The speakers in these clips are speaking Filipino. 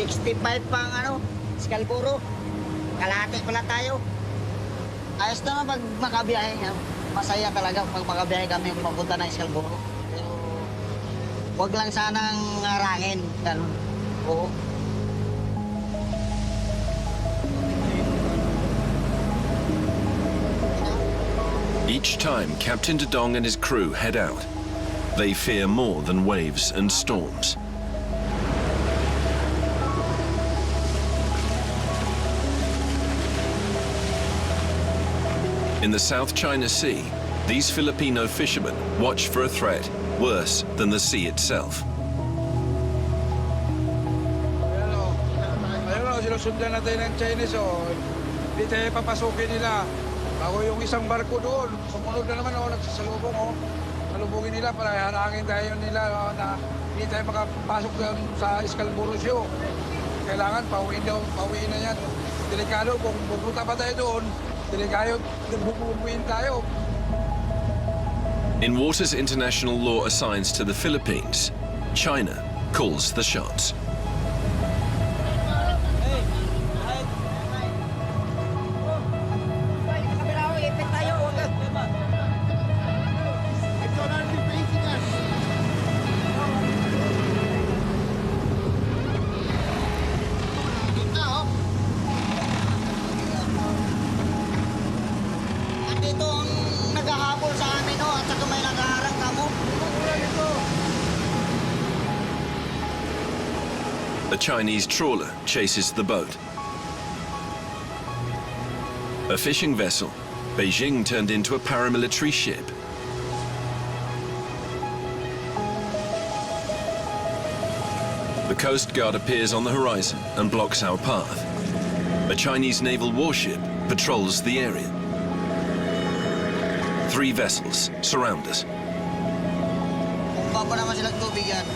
65 pang Scarborough. Kalahati pala tayo. Ayos naman pag makabiyahe. Masaya talaga pag makabiyahe kami papunta ng Scarborough. Pero huwag lang sanang ngarangin. Ganun. Oo. Each time Captain De Dong and his crew head out, they fear more than waves and storms. In the South China Sea, these Filipino fishermen watch for a threat worse than the sea itself. Ayun, sinusundan natin ng Chinese, hindi tayo papasukin nila. Bago yung isang barko doon, sumunod na naman, nagsasalubong, salubungin nila para harangin tayo nila na hindi tayo makapasok doon sa Scarborough Show. Kailangan pauwiin na yan. Delikado, kung pupunta pa tayo doon, delikado, bubuin tayo. In waters international law assigns to the Philippines, China calls the shots. A Chinese trawler chases the boat. A fishing vessel, Beijing turned into a paramilitary ship. The Coast Guard appears on the horizon and blocks our path. A Chinese naval warship patrols the area. 3 vessels surround us. Baba naman silang tubig yan.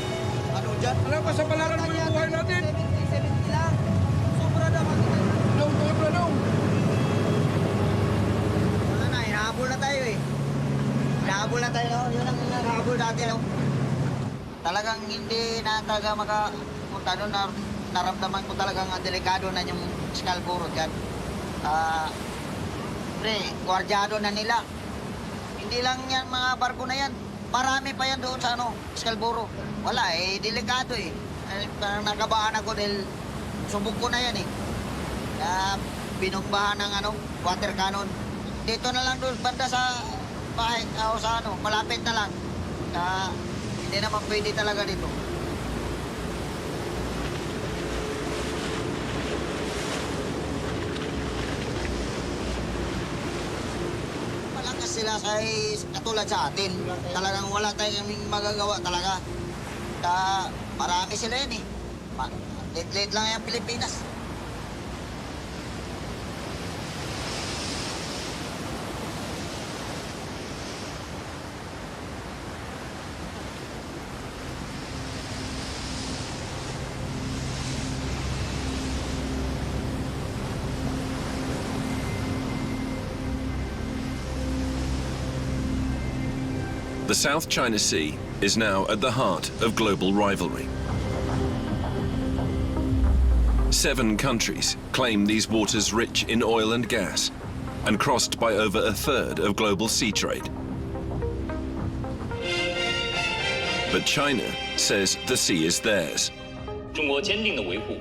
Ano dyan? Alam ka sa balaran mo yung buhay natin. 70 lang. Sobra naman. Sobra daw. Wala na, hinahabol na tayo eh. Hinahabol na tayo, yun ang hinahabol natin. Talagang hindi na talaga makapunta doon na naramdaman ko talagang delikado na yung Scarborough dyan. Gwardyado na nila. Hindi lang yan mga barko na yan. Marami pa yan doon sa Scarborough. Wala delikado eh. Nakabahan ako dahil subok ko na yan eh. Binumbahan ng water cannon. Dito na lang doon banda sa bahay o sa malapit na lang. Hindi naman pwede talaga dito. Sila sa katulad sa atin. Talagang wala tayong magagawa talaga. Marami sila yan eh. Late lang yung Pilipinas. The South China Sea is now at the heart of global rivalry. 7 countries claim these waters rich in oil and gas and crossed by over a third of global sea trade. But China says the sea is theirs. 中国坚定地维护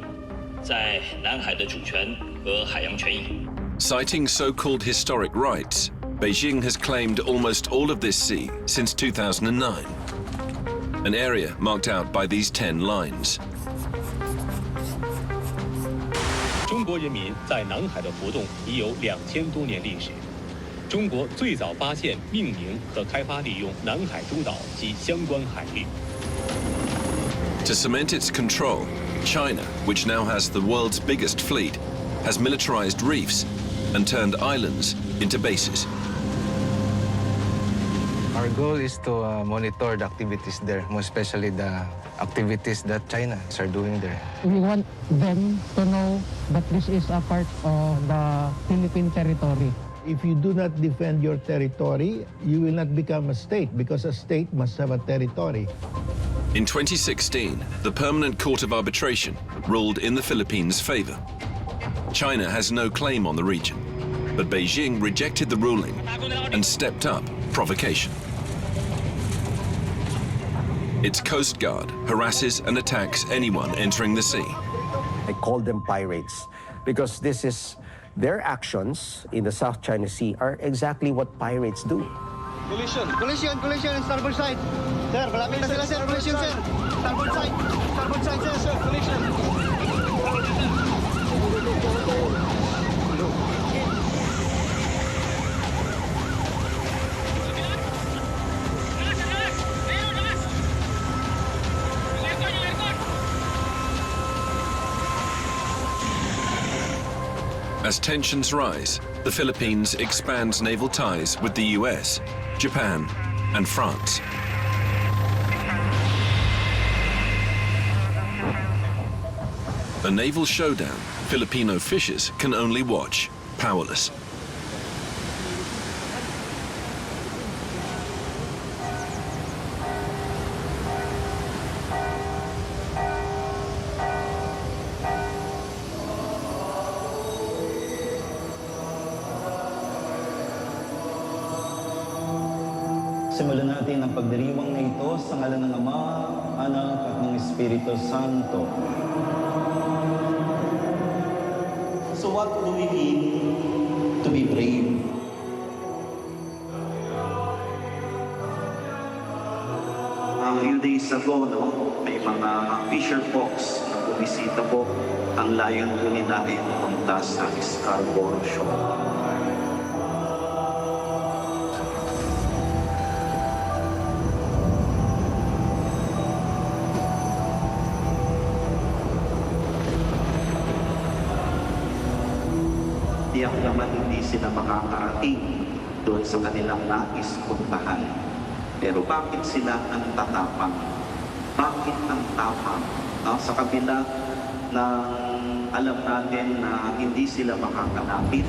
在南海的主权和海洋权益。 Citing so-called historic rights, Beijing has claimed almost all of this sea since 2009, an area marked out by these 10 lines. 中国人民在南海的活动已有2000多年历史。中国最早发现、命名和开发利用南海诸岛及相关海域。 To cement its control, China, which now has the world's biggest fleet, has militarized reefs and turned islands into bases. Our goal is to monitor the activities there, most especially the activities that China are doing there. We want them to know that this is a part of the Philippine territory. If you do not defend your territory, you will not become a state because a state must have a territory. In 2016, the Permanent Court of Arbitration ruled in the Philippines' favor. China has no claim on the region, but Beijing rejected the ruling and stepped up provocation. Its Coast Guard harasses and attacks anyone entering the sea. I call them pirates because this is their actions in the South China Sea are exactly what pirates do. Collision, starboard side. Sir, malapit na sila, sir. Collision, sir. Starboard side, sir. Collision. As tensions rise, the Philippines expands naval ties with the US, Japan, and France. A naval showdown Filipino fishers can only watch, powerless. Simulan natin ang pagdiriwang na ito sa ngalan ng Ama, Anak at ng Espiritu Santo. So what do we mean to be brave? A few days ago, may mga fisher folks na bumisita po. Ang layon po nila ay pumunta sa Scarborough Shoal. Tiyak naman hindi sila makakarating doon sa kanilang nais puntahan. Pero bakit sila ang tatapang? Bakit ang tapang? Sa kabila ng alam natin na hindi sila makakalapit.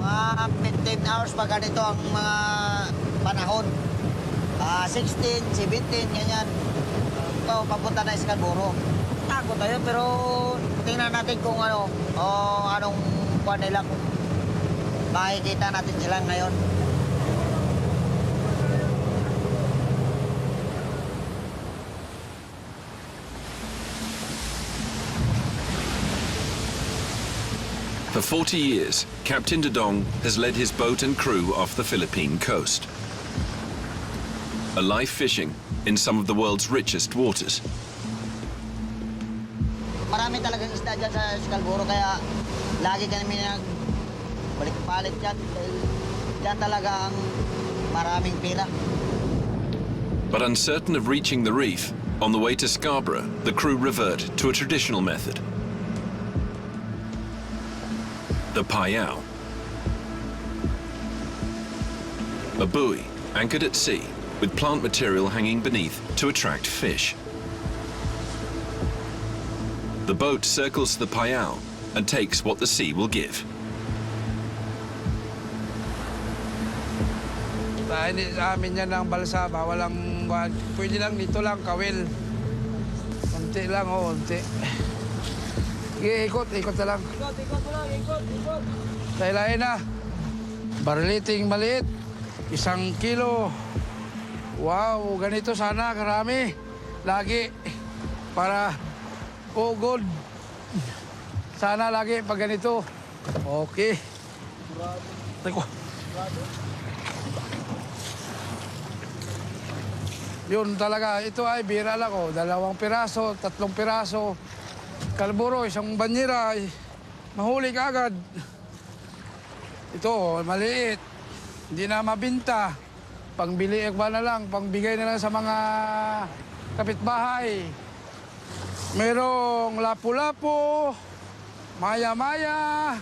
Mga 15 hours pa ganito ang mga panahon. 16, 17, ganyan. Ito, papunta na Scarborough. Takot tayo, pero tingnan natin kung anong kuha nila. Makikita natin sila ngayon. For 40 years, Captain Dodong has led his boat and crew off the Philippine coast. Alive fishing in some of the world's richest waters. Marami talagang isda dyan sa Scarborough, kaya lagi kami nagbalik-balik dyan. Dahil dyan talaga ang maraming pila. But uncertain of reaching the reef, on the way to Scarborough, the crew revert to a traditional method. The payao. A buoy anchored at sea with plant material hanging beneath to attract fish. The boat circles the payao and takes what the sea will give. Hindi sa amin yan ang balsa, walang, pwede lang dito lang, kawil. Unti lang, unti. Sige, ikot na lang. Ikot. Lain na. Bariliting maliit, 1 kilo. Wow, ganito sana, karami. Lagi, para, good. Sana lagi pag ganito. Okay. Teko. Yun talaga, ito ay bira lang 2 piraso, 3 piraso. Kalburo, 1 banyera, mahuli ka agad. Ito, maliit. Hindi na mabinta. Pangbili ba na lang, pangbigay na lang sa mga kapitbahay. Merong lapu-lapu, maya-maya,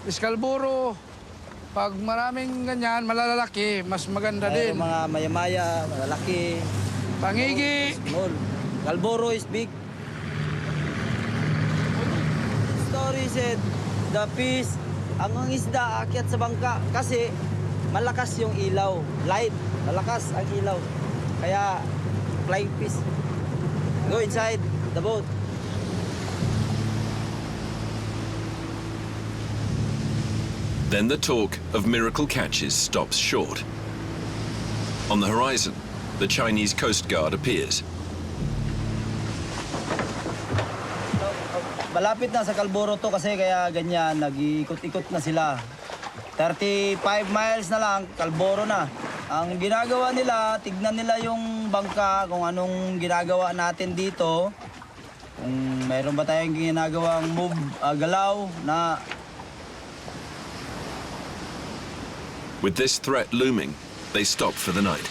Scarborough. Pag maraming ganyan, malalaki, mas maganda din. Mga maya-maya, malalaki. Pangigi. Small. Scarborough is big. Story said, the fish, ang isda akyat sa bangka kasi malakas yung ilaw. Light, malakas ang ilaw. Kaya flying fish. Go inside the boat. Then the talk of miracle catches stops short. On the horizon, the Chinese Coast Guard appears. Malapit na sa Scarborough to kasi kaya ganyan, nag-ikot-ikot na sila. 35 miles na lang, Scarborough na. Ang ginagawa nila, tignan nila yung bangka, kung anong ginagawa natin dito. Kung mayroon ba tayong ginagawang move, galaw na... With this threat looming, they stop for the night.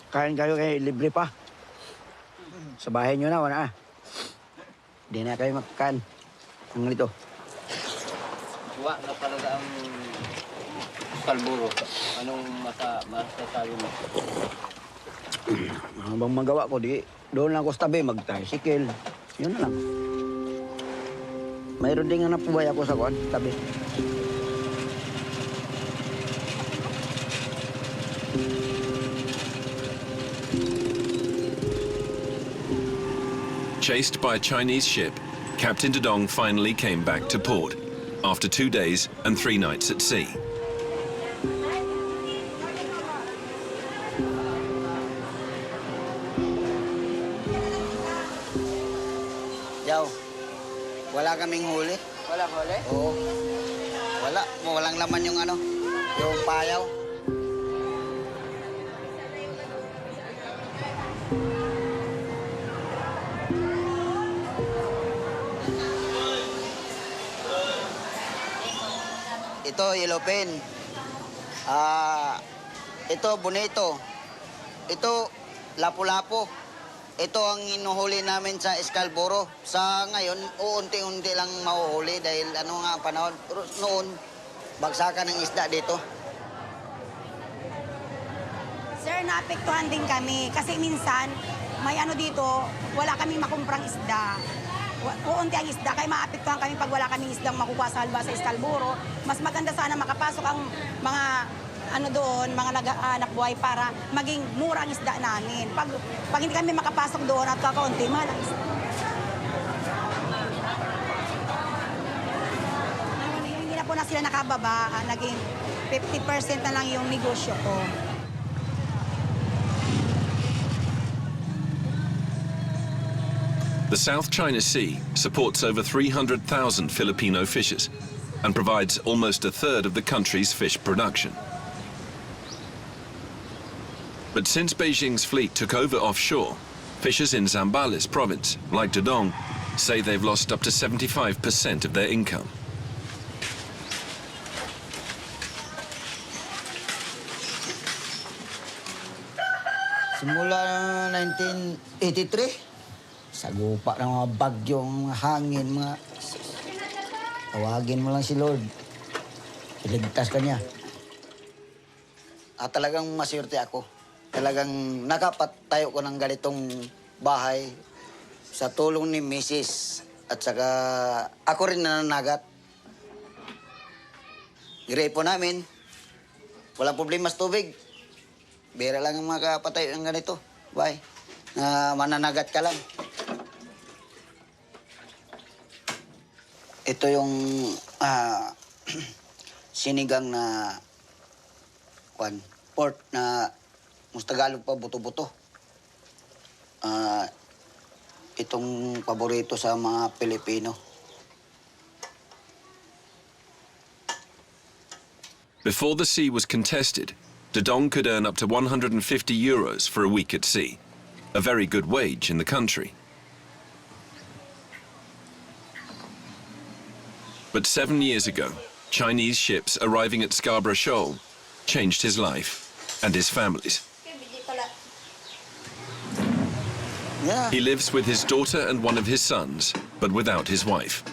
Kain kayo kay libre pa. Sa bahay nyo na, wala na. Hindi na kayo makakan. Ang ganito. Suwa na talaga ang Scarborough. Anong masasabi mo? Habang magawa ko, doon lang ako sa tabi, mag-tricycle. Yun na lang. Mayroon din nga napubuhay ako sa tabi. Chased by a Chinese ship, Captain Dedong finally came back to port after 2 days and 3 nights at sea. Yaw, wala kaming huli. Wala huli? Oo. Wala. Walang laman yung yung payaw. Ito, yellowfin. Ito, bonito. Ito, lapu-lapu. Ito ang inuhuli namin sa Scarborough. Sa ngayon, uunti-unti lang mahuhuli dahil panahon. Noon, bagsakan ng isda dito. Sir, naapektuhan din kami kasi minsan may dito, wala kaming makumprang isda. Uunti ang isda, kaya maapektuhan kami pag wala kaming isdang makukuha sa halba sa Scarborough. Mas maganda sana makapasok ang mga doon, mga nag-aanak buhay para maging mura ang isda namin. Pag hindi kami makapasok doon at kakaunti, mahal ang isda. Hindi na po na sila nakababa, naging 50% na lang yung negosyo ko. The South China Sea supports over 300,000 Filipino fishers and provides almost a third of the country's fish production. But since Beijing's fleet took over offshore, fishers in Zambales province, like Dedong, say they've lost up to 75% of their income. Simula 1983, sagupa ng mga bagyong hangin, tawagin mo lang si Lord. Iligtas ka niya. Talagang maswerte ako. Talagang nakapatayo ko ng ganitong bahay sa tulong ni Mrs. At saka ako rin nananagat. Gripo namin. Walang problema sa tubig. Bira lang ang makapatayo ng ganito. Bye. Mananagat ka lang. Ito yung sinigang na pork na Tagalog pa buto-buto. Itong paborito sa mga Pilipino. Before the sea was contested, Dedong could earn up to 150 euros for a week at sea, a very good wage in the country. But 7 years ago, Chinese ships arriving at Scarborough Shoal changed his life and his family's. Yeah. He lives with his daughter and one of his sons, but without his wife.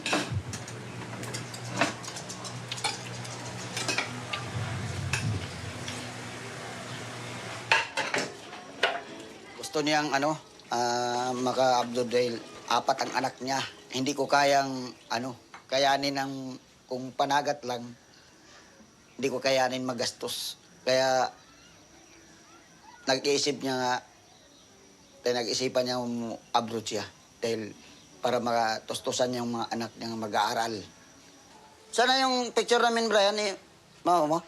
Gusto niyang maka-abroad dahil 4 ang anak niya. Hindi ko kayang kayanin ng kung panagat lang. Hindi ko kayanin magastos. Kaya nag-iisip niya nga, nag-isipan niya abroad siya dahil para makatustusan niya yung mga anak niya mag-aaral. Sana yung picture namin, Brian, mama mo?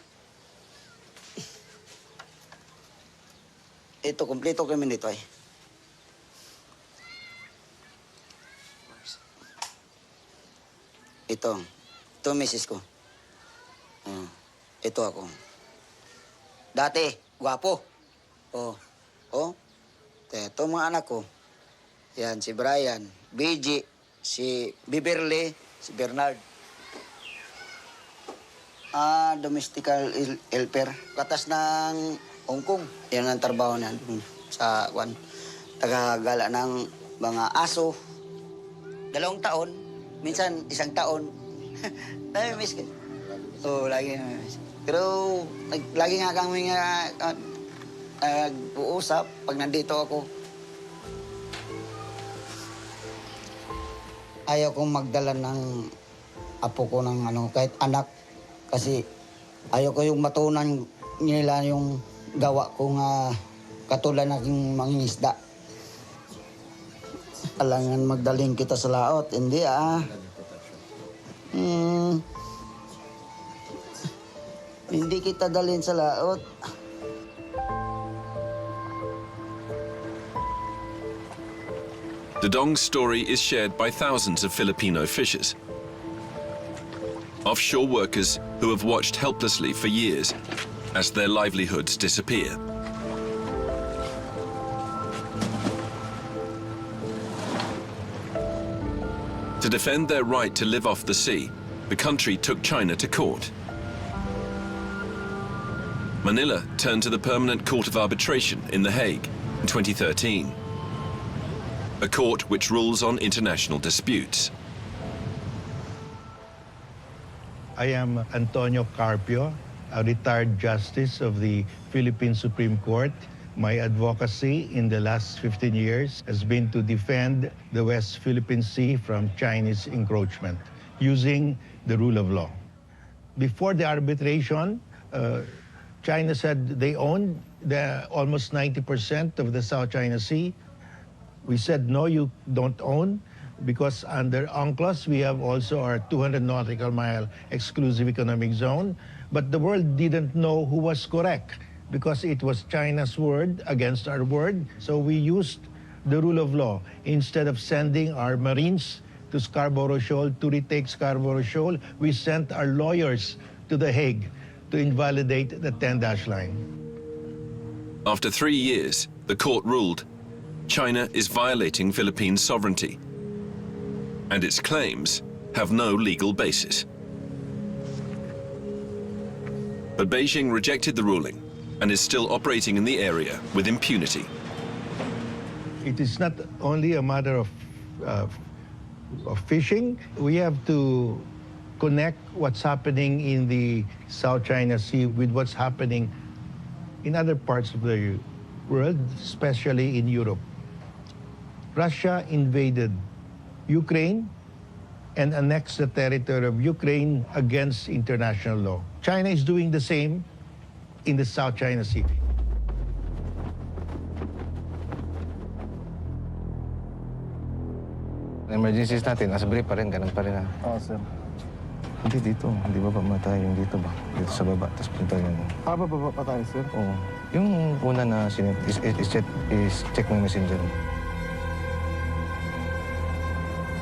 Ito, kumpleto kami nito eh. Ito misis ko. Ito ako. Dati, gwapo. Ito mga anak ko. Yan, si Brian, BG, si Biberly, si Bernard. Domestical helper. Katas ng Hong Kong. Yan ang trabaho niyan sa tagagala ng mga aso. 2 taon, minsan 1 taon. Nami-miss ko. Lagi nami-miss. Pero lagi nga kami nag-uusap pag nandito ako. Ayaw kong magdala ng apo ko ng kahit anak. Kasi ayaw ko yung matunan nila yung gawa ko nga katulad ng mangingisda. Alangan magdaling kita sa laot. Hindi Hindi kita dalhin sa laot. The Dong's story is shared by thousands of Filipino fishers. Offshore workers who have watched helplessly for years as their livelihoods disappear. To defend their right to live off the sea, the country took China to court. Manila turned to the Permanent Court of Arbitration in The Hague in 2013, a court which rules on international disputes. I am Antonio Carpio, a retired justice of the Philippine Supreme Court. My advocacy in the last 15 years has been to defend the West Philippine Sea from Chinese encroachment using the rule of law. Before the arbitration, China said they owned almost 90% of the South China Sea. We said, no, you don't own, because under UNCLOS, we have also our 200 nautical mile exclusive economic zone. But the world didn't know who was correct, because it was China's word against our word. So we used the rule of law. Instead of sending our Marines to Scarborough Shoal to retake Scarborough Shoal, we sent our lawyers to The Hague to invalidate the 10-dash line. After 3 years, the court ruled China is violating Philippine sovereignty, and its claims have no legal basis. But Beijing rejected the ruling and is still operating in the area with impunity. It is not only a matter of fishing. We have to connect what's happening in the South China Sea with what's happening in other parts of the world, especially in Europe. Russia invaded Ukraine and annexed the territory of Ukraine against international law. China is doing the same in the South China Sea. Emergencies natin, nasa brief pa rin, ganun pa rin Oo, sir. Hindi dito, hindi ba matay yung dito ba? Dito sa baba, tapos punta yun. Baba pa tayo, sir? Oo. Yung una na is check my messenger.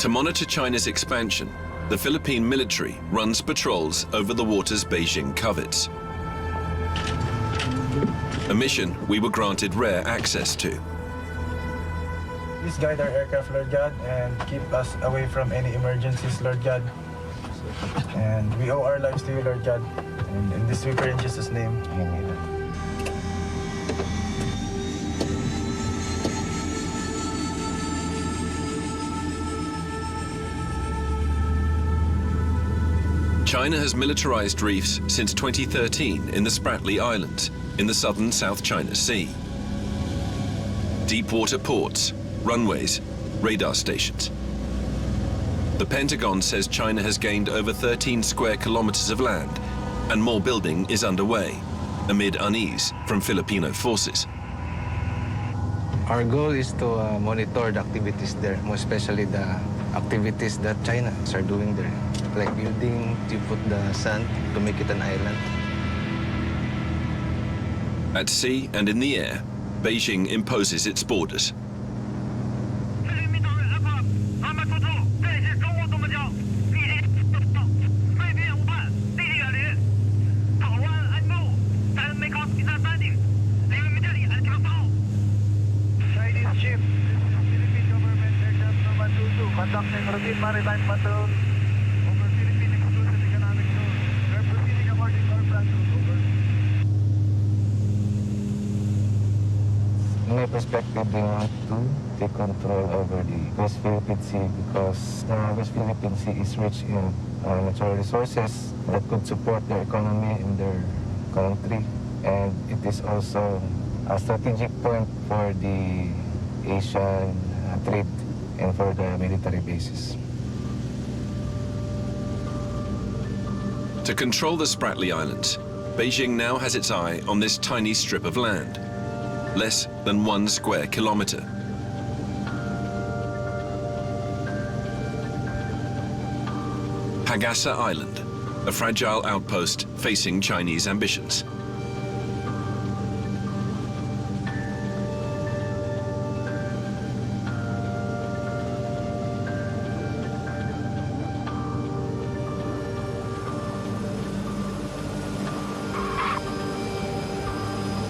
To monitor China's expansion, the Philippine military runs patrols over the waters Beijing covets. A mission we were granted rare access to. Please guide our aircraft, Lord God, and keep us away from any emergencies, Lord God. And we owe our lives to you, Lord God. And in this we pray in Jesus' name. Amen. China has militarized reefs since 2013 in the Spratly Islands in the southern South China Sea. Deep water ports, runways, radar stations. The Pentagon says China has gained over 13 square kilometers of land, and more building is underway, amid unease from Filipino forces. Our goal is to monitor the activities there, most especially the activities that China are doing there, like building to put the sand to make it an island. At sea and in the air, Beijing imposes its borders. Chinese ship, Philippine government aircraft number 22, conducting routine maritime patrol over Philippine exclusive economic zone. We are proceeding according to our plan. Over. In my perspective, they want to take control over the West Philippine Sea because the West Philippine Sea is rich in natural resources that could support their economy in their country. And it is also a strategic point for the Asian trade and for the military bases. To control the Spratly Islands, Beijing now has its eye on this tiny strip of land, less than 1 square kilometer. Pagasa Island, a fragile outpost facing Chinese ambitions.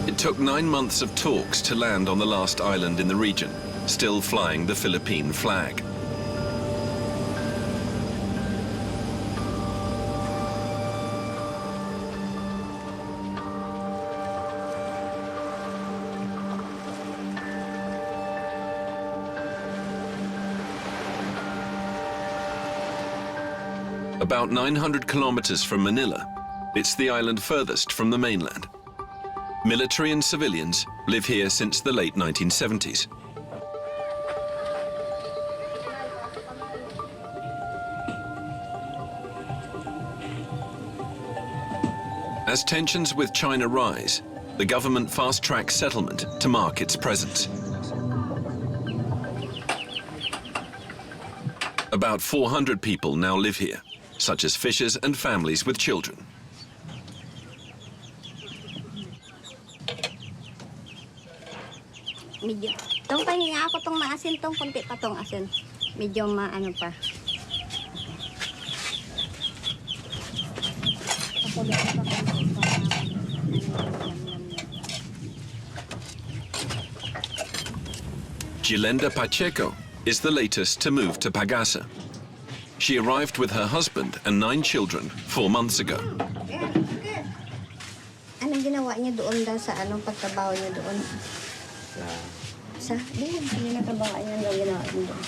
It took 9 months of talks to land on the last island in the region, still flying the Philippine flag. About 900 kilometers from Manila, it's the island furthest from the mainland. Military and civilians live here since the late 1970s. As tensions with China rise, the government fast-tracks settlement to mark its presence. About 400 people now live here, such as fishers and families with children. Medyo. Tong pahinga ako tong maasin, tong konti pa tong asin. Medyo maano pa. Gilenda Pacheco is the latest to move to Pagasa. She arrived with her husband and 9 children 4 months ago. Anong ginawa niya doon daw sa anong pagtrabaho niya doon? Doon, hindi natrabaho niya daw ginawa niya doon.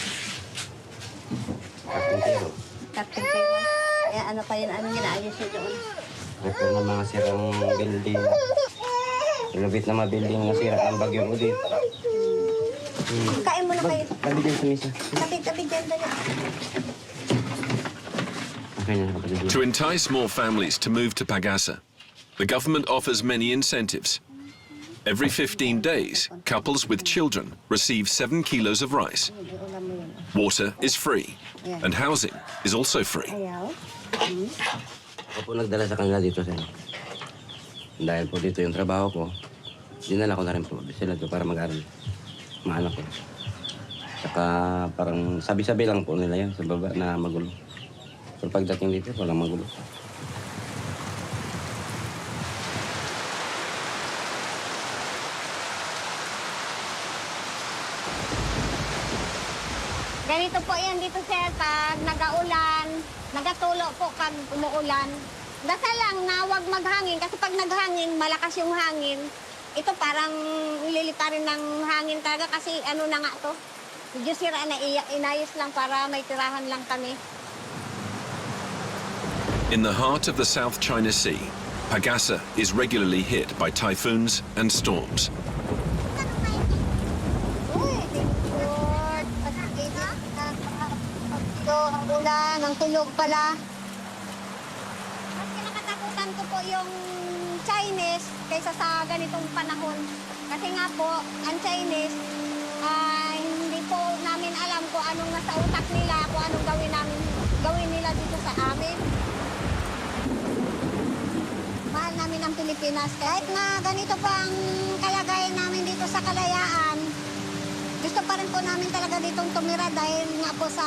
Karpintero. Karpintero. Kaya ano pa yun, anong ginaayos niya doon? Ito na mga sirang building. Lubit na mga building na sira ang bagyong udit. Kain mo na kayo. Tabi dyan sa misa. Tabi dyan tayo. To entice more families to move to Pagasa, the government offers many incentives. Every 15 days, couples with children receive 7 kilos of rice. Water is free, and housing is also free. Ako po nagdala sa kanila dito sa dahil po dito yung trabaho ko, dinala ko na rin po sila dito para mag-aral. Mga anak ko. Saka parang sabi-sabi lang po nila yan sa baba na magulo. Pero pagdating dito, walang magulo. Ganito po yan dito, sir, pag nag-aulan, nagatulo po pag umuulan. Dasal lang na huwag maghangin kasi pag naghangin, malakas yung hangin. Ito parang lilitarin ng hangin talaga kasi ano na nga to. Medyo sira na inayos lang para may tirahan lang kami. In the heart of the South China Sea, Pagasa is regularly hit by typhoons and storms. Ang ulan, ang tulog pala. Mas kinakatakutan ko po yung Chinese kaysa sa ganitong panahon. Kasi nga po, ang Chinese, hindi po namin alam kung anong nasa utak nila, kung anong gawin nila dito sa amin. Mahal namin ang Pilipinas. Kahit na ganito pa ang kalagayan namin dito sa Kalayaan, gusto pa rin po namin talaga ditong tumira dahil nga po sa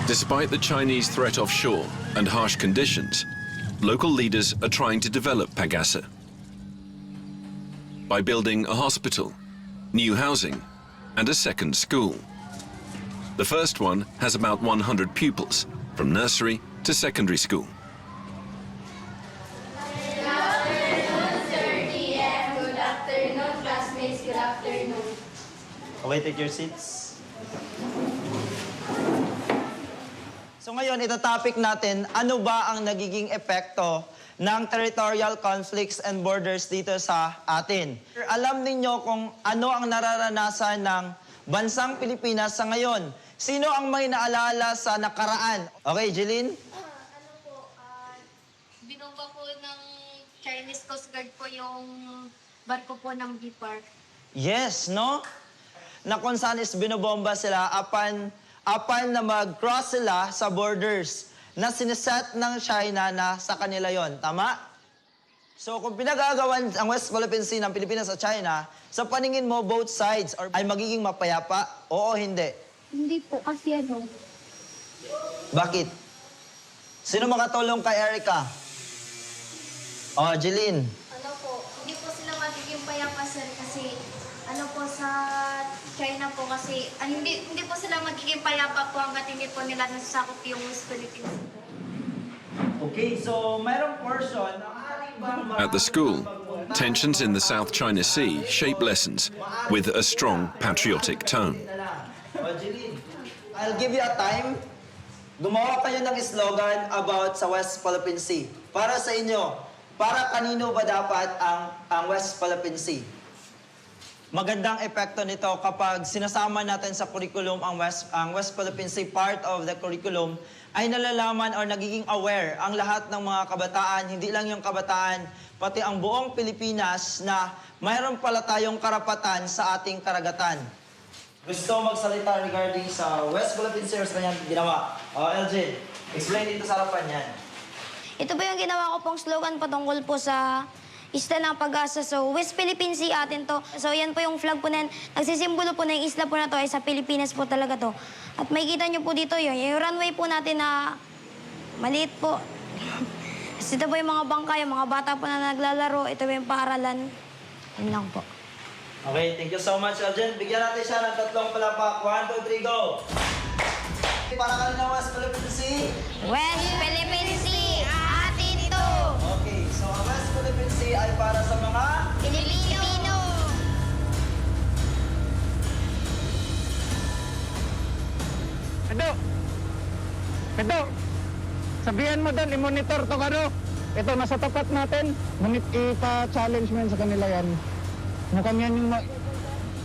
Despite the Chinese threat offshore and harsh conditions, local leaders are trying to develop Pagasa by building a hospital, new housing, and a second school. The first one has about 100 pupils, from nursery to secondary school. Good afternoon, Sir TF. Good afternoon, classmates. Good afternoon. Okay, take your seats. So ngayon, ito topic natin, ano ba ang nagiging epekto ng territorial conflicts and borders dito sa atin? Alam ninyo kung ano ang nararanasan ng bansang Pilipinas sa ngayon. Sino ang may naalala sa nakaraan? Okay, Jeline? Binomba po ng Chinese Coast Guard po yung barko po ng BIPAR. Yes, no? Na kung saan is binobomba sila apan na mag-cross sila sa borders na sineset ng China na sa kanila yon. Tama? So kung pinagagawan ang West Philippine Sea ng Pilipinas at China, sa paningin mo, both sides ay magiging mapayapa? Oo o hindi? Hindi po, kasi ano. Bakit? Sino makatulong kay Erica? Oh, Jeline. Ano po, hindi po sila magiging payapa, sir, kasi ano po sa China po kasi, hindi po sila magiging payapa po hanggat hindi po nila nasasakop yung West Philippines. Okay, so mayroong portion na At the school, tensions in the South China Sea shape lessons with a strong patriotic tone. I'll give you a time. Gumawa kayo ng slogan about sa West Philippine Sea. Para sa inyo, para kanino ba dapat ang West Philippine Sea? Magandang epekto nito kapag sinasama natin sa curriculum ang West Philippine Sea, part of the curriculum, ay nalalaman or nagiging aware ang lahat ng mga kabataan, hindi lang yung kabataan, pati ang buong Pilipinas na mayroon pala tayong karapatan sa ating karagatan. Gusto magsalita regarding sa West Philippine Sea or sa kanyang ginawa? LJ, explain dito sa harapan yan. Ito po yung ginawa ko pong slogan patungkol po sa isla ng Pag-asa. So, West Philippine Sea atin to. So, yan po yung flag po na yan. Nagsisimbolo po na yung isla po na to ay sa Pilipinas po talaga to. At makikita nyo po dito yun. Yung runway po natin na maliit po. Ito po yung mga bangka, yung mga bata po na naglalaro. Ito po yung paaralan. Yun lang po. Okay, thank you so much, Aljen. Bigyan natin siya ng tatlong palapak. 1, 2, 3, go! Para kanina West Philippine Sea. West Philippine Sea, atin to! Okay, so ang West Philippine Sea ay para sa mga Pilipino! Pedro, sabihan mo doon, i-monitor to ano. Ito, nasa tapat natin. Ipa-challenge mo yan sa kanila yan. Mukhang yan yung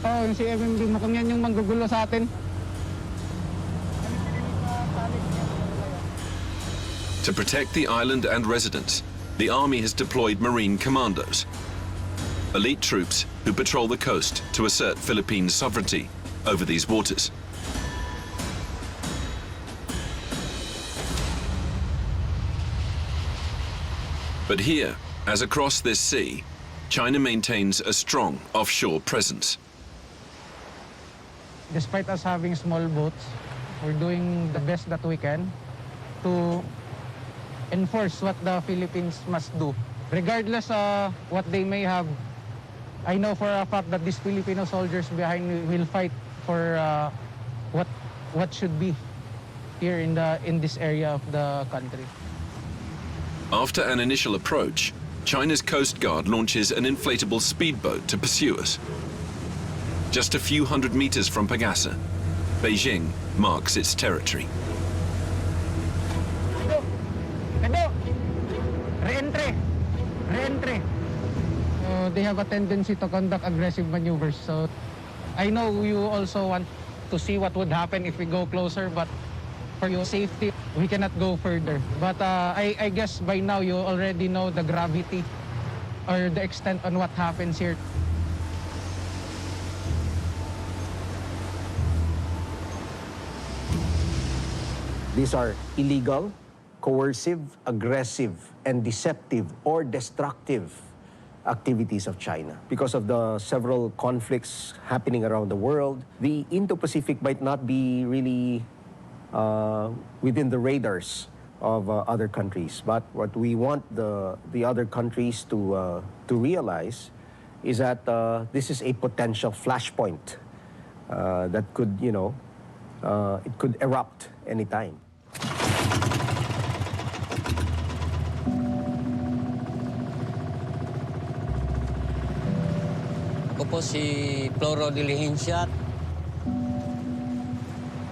yung CFMD, mukhang yan yung manggugulo sa atin. To protect the island and residents, the army has deployed Marine commandos, elite troops who patrol the coast to assert Philippine sovereignty over these waters. But here, as across this sea, China maintains a strong offshore presence. Despite us having small boats, we're doing the best that we can to enforce what the Philippines must do. Regardless what they may have, I know for a fact that these Filipino soldiers behind me will fight for what should be here in this area of the country. After an initial approach, China's Coast Guard launches an inflatable speedboat to pursue us. Just a few hundred meters from Pagasa, Beijing marks its territory. Re-entry! Re-entry! They have a tendency to conduct aggressive maneuvers. So I know you also want to see what would happen if we go closer, but for your safety, we cannot go further. But I guess by now you already know the gravity or the extent on what happens here. These are illegal, coercive, aggressive, and deceptive or destructive activities of China. Because of the several conflicts happening around the world, the Indo-Pacific might not be really within the radars of other countries. But what we want the other countries to realize is that this is a potential flashpoint that could, it could erupt anytime. Ako po si Floro Diligencia.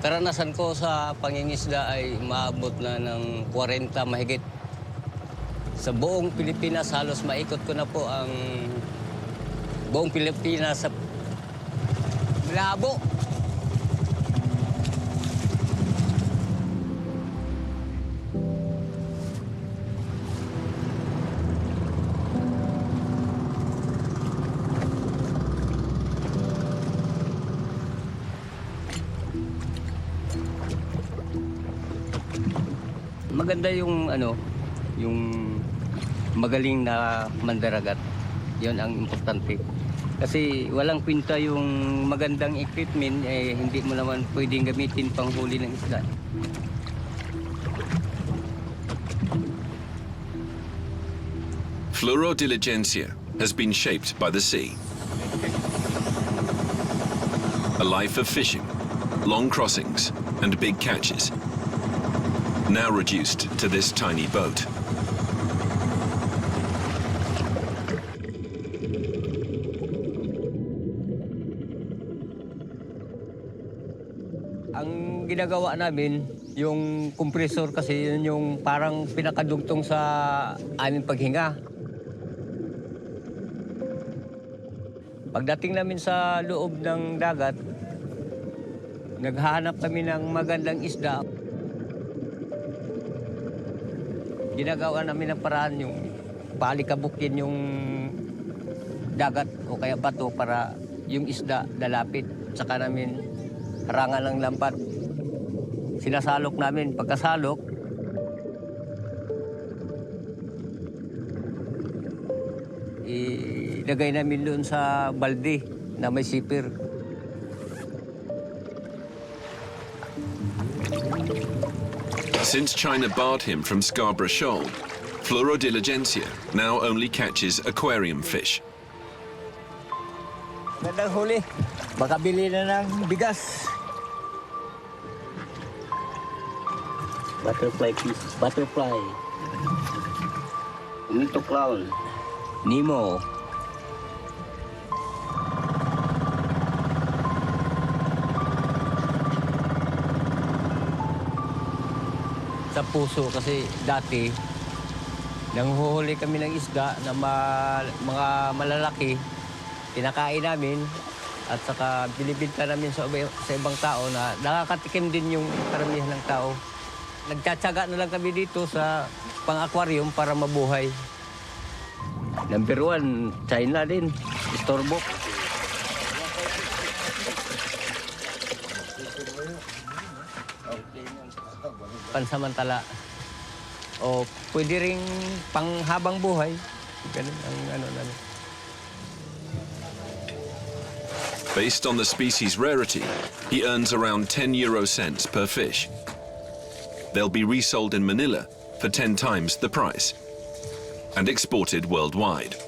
Karanasan ko sa pangingisda ay maabot na ng 40 mahigit. Sa buong Pilipinas, halos maikot ko na po ang buong Pilipinas sa Malabo. Maganda yung yung magaling na mandaragat. 'Yon ang importante. Kasi walang kwenta yung magandang equipment hindi mo naman pwedeng gamitin panghuli ng isda. Floro Diligencia has been shaped by the sea. A life of fishing, long crossings, and big catches. Now reduced to this tiny boat. Ang ginagawa namin, yung compressor kasi yun yung parang pinakadugtong sa aming paghinga. Pagdating namin sa loob ng dagat, naghahanap kami ng magandang isda. Ginagawa namin ng paraan yung palikabukin yung dagat o kaya bato para yung isda lalapit. Saka namin harangan ng lampat. Sinasalok namin. Pagkasalok, ilagay namin doon sa balde na may sipir. Since China barred him from Scarborough Shoal, Floro Diligencia now only catches aquarium fish. Magandang huli. Makabili na ng bigas. Butterfly fish. Butterfly. Nito clown. Nemo. Sa puso kasi dati nanghuhuli kami ng isda na mga malalaki, pinakain namin at saka binibenta namin sa ibang tao na nakakatikim din yung karamihan ng tao. Nagtsatsaga na lang kami dito sa pang-aquarium para mabuhay. Number 1, China din, istorbo. Pansamantala o pwede ring panghabang buhay. Ganun ang namin. Based on the species' rarity, he earns around 10 euro cents per fish. They'll be resold in Manila for 10 times the price and exported worldwide.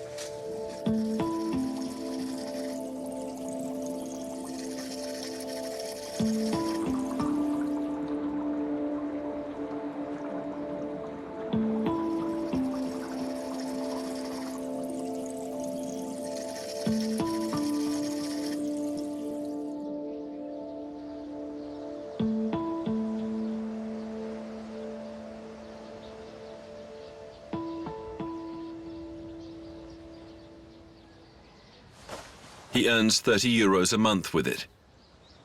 He earns 30 euros a month with it,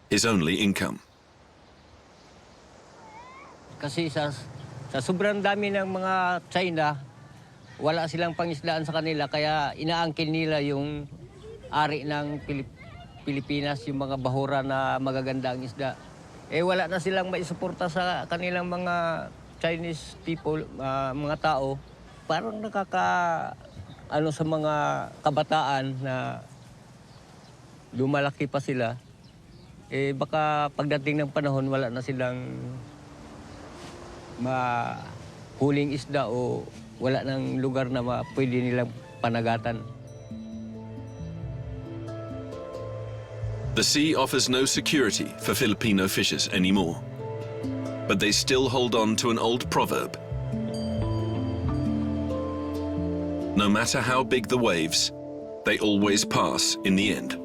his only income. Kasi sa sobrang dami ng mga China, wala silang pangisdaan sa kanila, kaya inaangkin nila yung ari ng Pilipinas, yung mga bahura na magaganda ang isda. Eh wala na silang maisuporta sa kanilang mga Chinese people, mga tao. Parang ano sa mga kabataan na lumalaki pa sila, eh baka pagdating ng panahon wala na silang mahuling isda o wala nang lugar na pwede nilang panagatan. The sea offers no security for Filipino fishers anymore, but they still hold on to an old proverb. No matter how big the waves, they always pass in the end.